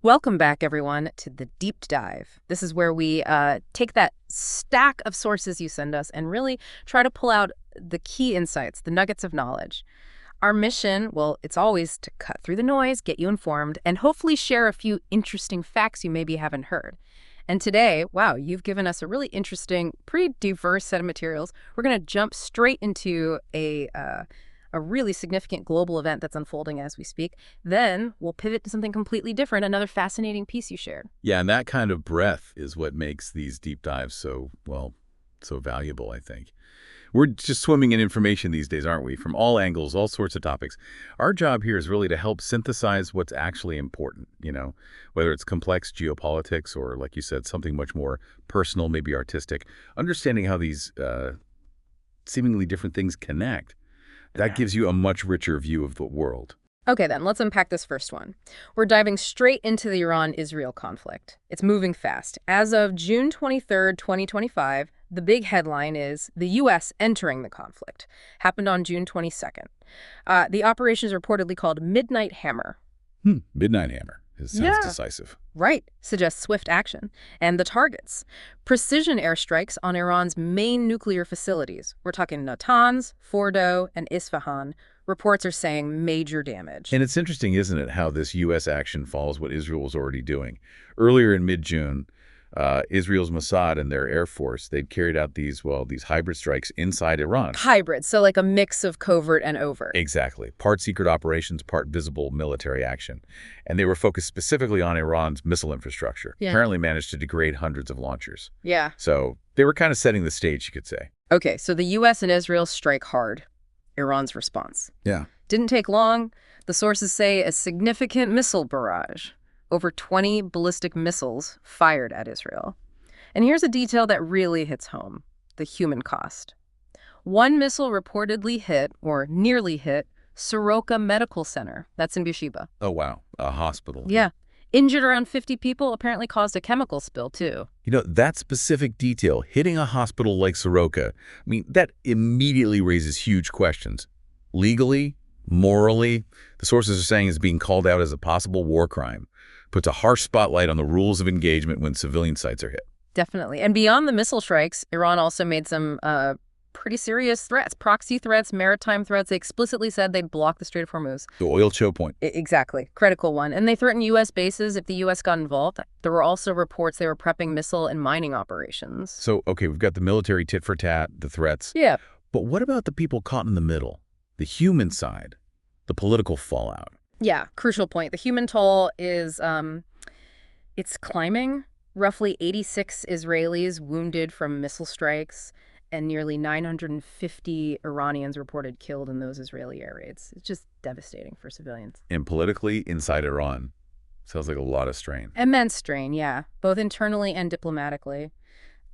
Welcome back, everyone, to the Deep Dive. This is where we take that stack of sources you send us and really try to pull out the key insights, the nuggets of knowledge. Our mission, well, it's always to cut through the noise, get you informed, and hopefully share a few interesting facts you maybe haven't heard. And today, wow, you've given us a really interesting, pretty diverse set of materials. We're going to jump straight into a really significant global event that's unfolding as we speak. Then we'll pivot to something completely different, another fascinating piece you shared. Yeah, and that kind of breadth is what makes these deep dives so valuable, I think. We're just swimming in information these days, aren't we? From all angles, all sorts of topics. Our job here is really to help synthesize what's actually important, whether it's complex geopolitics or, like you said, something much more personal, maybe artistic. Understanding how these seemingly different things connect, that gives you a much richer view of the world. Okay, then, let's unpack this first one. We're diving straight into the Iran-Israel conflict. It's moving fast. As of June 23rd, 2025, the big headline is the U.S. entering the conflict. Happened on June 22nd. The operation is reportedly called Midnight Hammer. Midnight Hammer. It sounds decisive. Right. Suggests swift action. And the targets. Precision airstrikes on Iran's main nuclear facilities. We're talking Natanz, Fordo, and Isfahan. Reports are saying major damage. And it's interesting, isn't it, how this U.S. action follows what Israel was already doing. Earlier in mid-June, Israel's Mossad and their Air Force, they'd carried out these hybrid strikes inside Iran. Hybrid, so like a mix of covert and overt. Exactly. Part secret operations, part visible military action. And they were focused specifically on Iran's missile infrastructure. Yeah. Apparently managed to degrade hundreds of launchers. Yeah. So they were kind of setting the stage, you could say. Okay, so the U.S. and Israel strike hard. Iran's response. Yeah. Didn't take long. The sources say a significant missile barrage. Over 20 ballistic missiles fired at Israel. And here's a detail that really hits home, the human cost. One missile reportedly hit, or nearly hit, Soroka Medical Center. That's in Beersheba. Oh, wow. A hospital. Yeah. Injured around 50 people, apparently caused a chemical spill, too. That specific detail, hitting a hospital like Soroka, that immediately raises huge questions. Legally, morally, the sources are saying it's being called out as a possible war crime. Puts a harsh spotlight on the rules of engagement when civilian sites are hit. Definitely. And beyond the missile strikes, Iran also made some pretty serious threats, proxy threats, maritime threats. They explicitly said they'd block the Strait of Hormuz. The oil choke point. Exactly. Critical one. And they threatened U.S. bases if the U.S. got involved. There were also reports they were prepping missile and mining operations. So, okay, we've got the military tit for tat, the threats. Yeah. But what about the people caught in the middle? The human side, the political fallout. Yeah, crucial point. The human toll is, it's climbing. Roughly 86 Israelis wounded from missile strikes, and nearly 950 Iranians reported killed in those Israeli air raids. It's just devastating for civilians. And politically, inside Iran, sounds like a lot of strain. Immense strain, yeah, both internally and diplomatically.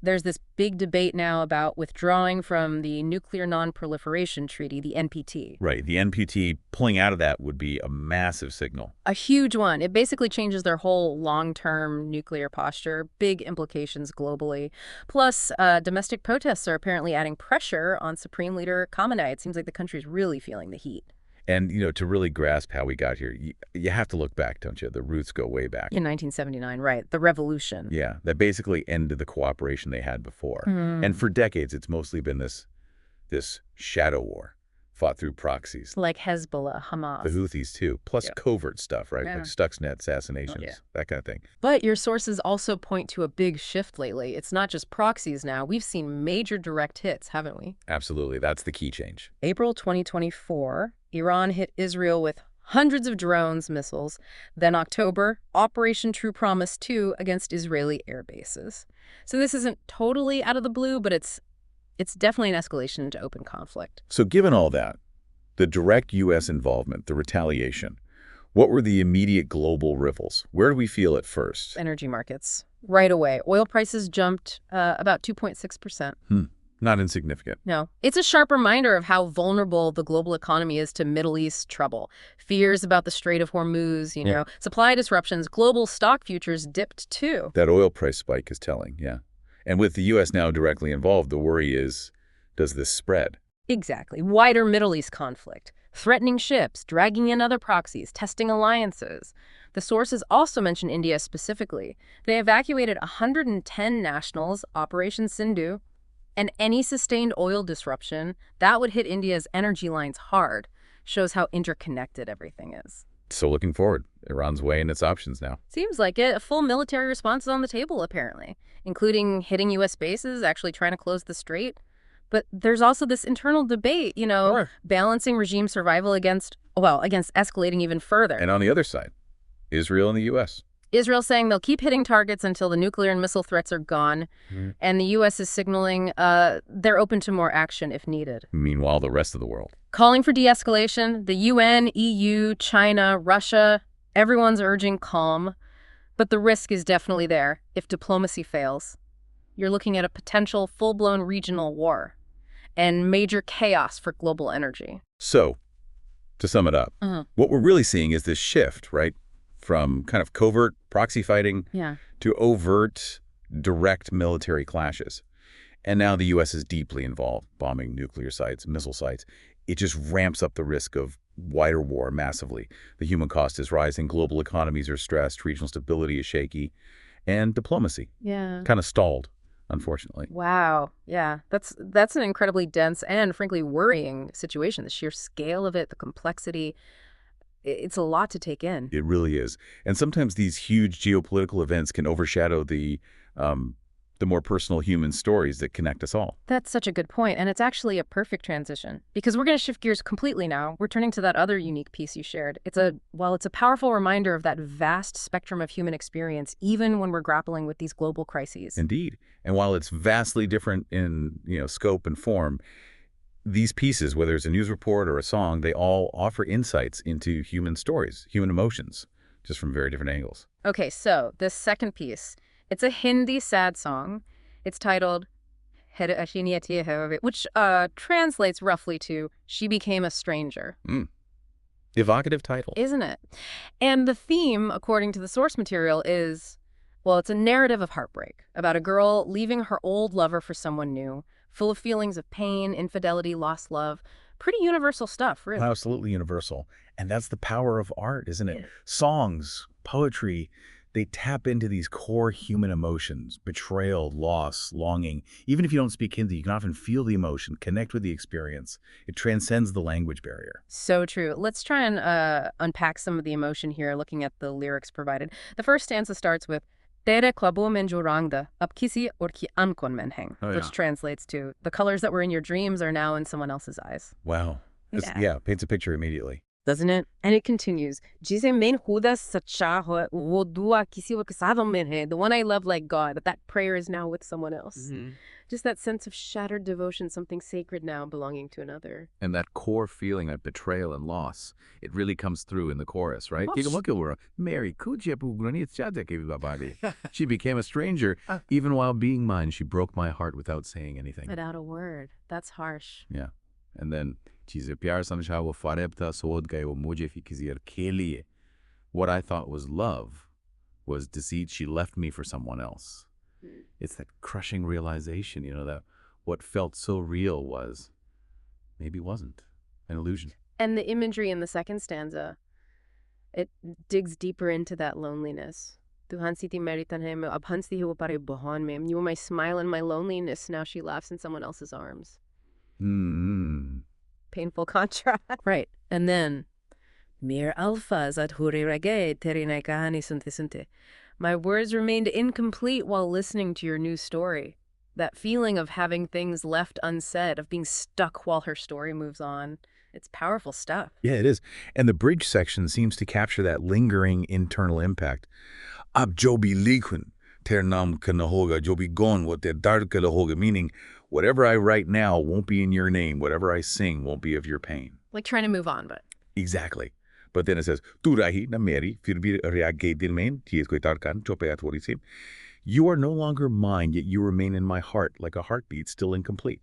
There's this big debate now about withdrawing from the Nuclear Non-Proliferation Treaty, the NPT. Right. The NPT, pulling out of that would be a massive signal. A huge one. It basically changes their whole long-term nuclear posture, big implications globally. Plus, domestic protests are apparently adding pressure on Supreme Leader Khamenei. It seems like the country's really feeling the heat. And, to really grasp how we got here, you have to look back, don't you? The roots go way back. In 1979, right. The revolution. Yeah, that basically ended the cooperation they had before. And for decades, it's mostly been this shadow war fought through proxies. Like Hezbollah, Hamas. The Houthis, too. Plus covert stuff, right? Yeah. Like Stuxnet assassinations, that kind of thing. But your sources also point to a big shift lately. It's not just proxies now. We've seen major direct hits, haven't we? Absolutely. That's the key change. April 2024, Iran hit Israel with hundreds of drones, missiles. Then October, Operation True Promise 2 against Israeli air bases. So this isn't totally out of the blue, but it's definitely an escalation into open conflict. So given all that, the direct U.S. involvement, the retaliation, what were the immediate global ripples? Where do we feel it first? Energy markets. Right away. Oil prices jumped about 2.6%. Not insignificant. No. It's a sharp reminder of how vulnerable the global economy is to Middle East trouble. Fears about the Strait of Hormuz, supply disruptions, global stock futures dipped too. That oil price spike is telling, yeah. And with the U.S. now directly involved, the worry is, does this spread? Exactly. Wider Middle East conflict. Threatening ships, dragging in other proxies, testing alliances. The sources also mention India specifically. They evacuated 110 nationals, Operation Sindhu, and any sustained oil disruption, that would hit India's energy lines hard. Shows how interconnected everything is. So looking forward, Iran's weighing its options now. Seems like it. A full military response is on the table, apparently, including hitting U.S. bases, actually trying to close the strait. But there's also this internal debate, Sure. balancing regime survival against escalating even further. And on the other side, Israel and the U.S. Israel saying they'll keep hitting targets until the nuclear and missile threats are gone. And the U.S. is signaling they're open to more action if needed. Meanwhile, the rest of the world. Calling for de-escalation, the UN, EU, China, Russia, everyone's urging calm. But the risk is definitely there if diplomacy fails. You're looking at a potential full-blown regional war and major chaos for global energy. So, to sum it up, what we're really seeing is this shift, right? From kind of covert proxy fighting to overt, direct military clashes. And now the U.S. is deeply involved, bombing nuclear sites, missile sites. It just ramps up the risk of wider war massively. The human cost is rising, global economies are stressed, regional stability is shaky, and diplomacy kind of stalled, unfortunately. Wow. Yeah. That's an incredibly dense and frankly worrying situation. The sheer scale of it, the complexity, it's a lot to take in. It really is. And sometimes these huge geopolitical events can overshadow the more personal human stories that connect us all. That's such a good point, and it's actually a perfect transition, because we're going to shift gears completely now. We're turning to that other unique piece you shared. It's a powerful reminder of that vast spectrum of human experience, even when we're grappling with these global crises. Indeed. And while it's vastly different in, scope and form, these pieces, whether it's a news report or a song, they all offer insights into human stories, human emotions, just from very different angles. Okay, so this second piece, it's a Hindi sad song. It's titled which translates roughly to "She Became a Stranger." Evocative title. Isn't it? And the theme, according to the source material, is, it's a narrative of heartbreak about a girl leaving her old lover for someone new, full of feelings of pain, infidelity, lost love. Pretty universal stuff, really. Absolutely universal. And that's the power of art, isn't it? Songs, poetry, they tap into these core human emotions, betrayal, loss, longing. Even if you don't speak Hindi, you can often feel the emotion, connect with the experience. It transcends the language barrier. So true. Let's try and unpack some of the emotion here, looking at the lyrics provided. The first stanza starts with Tere kwabo mein jo rangda, ab kisi aur ki ankon mein hang, which translates to, the colors that were in your dreams are now in someone else's eyes. Wow. Paints a picture immediately. Doesn't it? And it continues. Jise main khuda sacha hai, wo dua kisi aur ke saath mein hai. The one I love like God, that prayer is now with someone else. Just that sense of shattered devotion, something sacred now belonging to another. And that core feeling of betrayal and loss, it really comes through in the chorus, right? Mary, she became a stranger. Even while being mine, she broke my heart without saying anything. Without a word. That's harsh. Yeah. And then, what I thought was love was deceit. She left me for someone else. It's that crushing realization, that what felt so real maybe wasn't an illusion. And the imagery in the second stanza, it digs deeper into that loneliness. You were my smile and my loneliness. Now she laughs in someone else's arms. Painful contrast. Right. And then, Mir alfaz at hurirage terinai kahani sunte sunte. My words remained incomplete while listening to your new story. That feeling of having things left unsaid, of being stuck while her story moves on. It's powerful stuff. Yeah, it is. And the bridge section seems to capture that lingering internal impact. Ab jobi likhun, ter naam ka na hoga, jobi gone, what ter dard ka la hoga, meaning whatever I write now won't be in your name. Whatever I sing won't be of your pain. Like trying to move on, but... Exactly. But then it says, Tu rahi na meri, fir bhi reage din mein, thees koi tarkan, chope athori se. You are no longer mine, yet you remain in my heart, like a heartbeat still incomplete.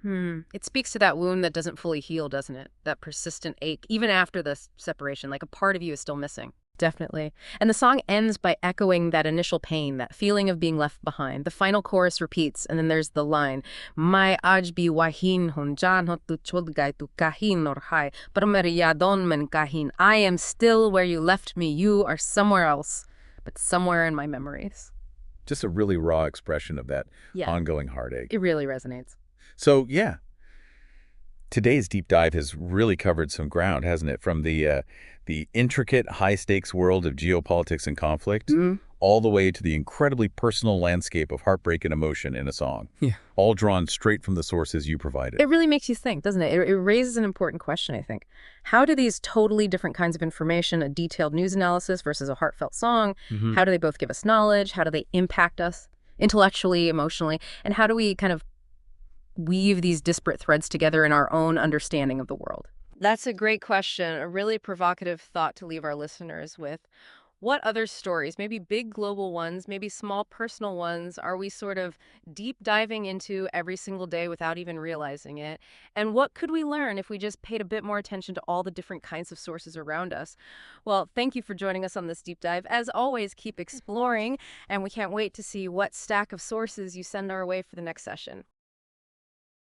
It speaks to that wound that doesn't fully heal, doesn't it? That persistent ache, even after the separation, like a part of you is still missing. Definitely. And the song ends by echoing that initial pain, that feeling of being left behind. The final chorus repeats, and then there's the line, Mai ajbi wahin hun jan ho tu chodgai tu kahin or hai, parmariyadon men kahin. I am still where you left me. You are somewhere else, but somewhere in my memories. Just a really raw expression of that Yeah, ongoing heartache. it really resonates. So, yeah, today's deep dive has really covered some ground, hasn't it? From the intricate, high-stakes world of geopolitics and conflict, all the way to the incredibly personal landscape of heartbreak and emotion in a song. Yeah. All drawn straight from the sources you provided. It really makes you think, doesn't it? It raises an important question, I think. How do these totally different kinds of information, a detailed news analysis versus a heartfelt song, how do they both give us knowledge? How do they impact us intellectually, emotionally? And how do we kind of weave these disparate threads together in our own understanding of the world? That's a great question, a really provocative thought to leave our listeners with. What other stories, maybe big global ones, maybe small personal ones, are we sort of deep diving into every single day without even realizing it? And what could we learn if we just paid a bit more attention to all the different kinds of sources around us? Well, thank you for joining us on this deep dive. As always, keep exploring, and we can't wait to see what stack of sources you send our way for the next session.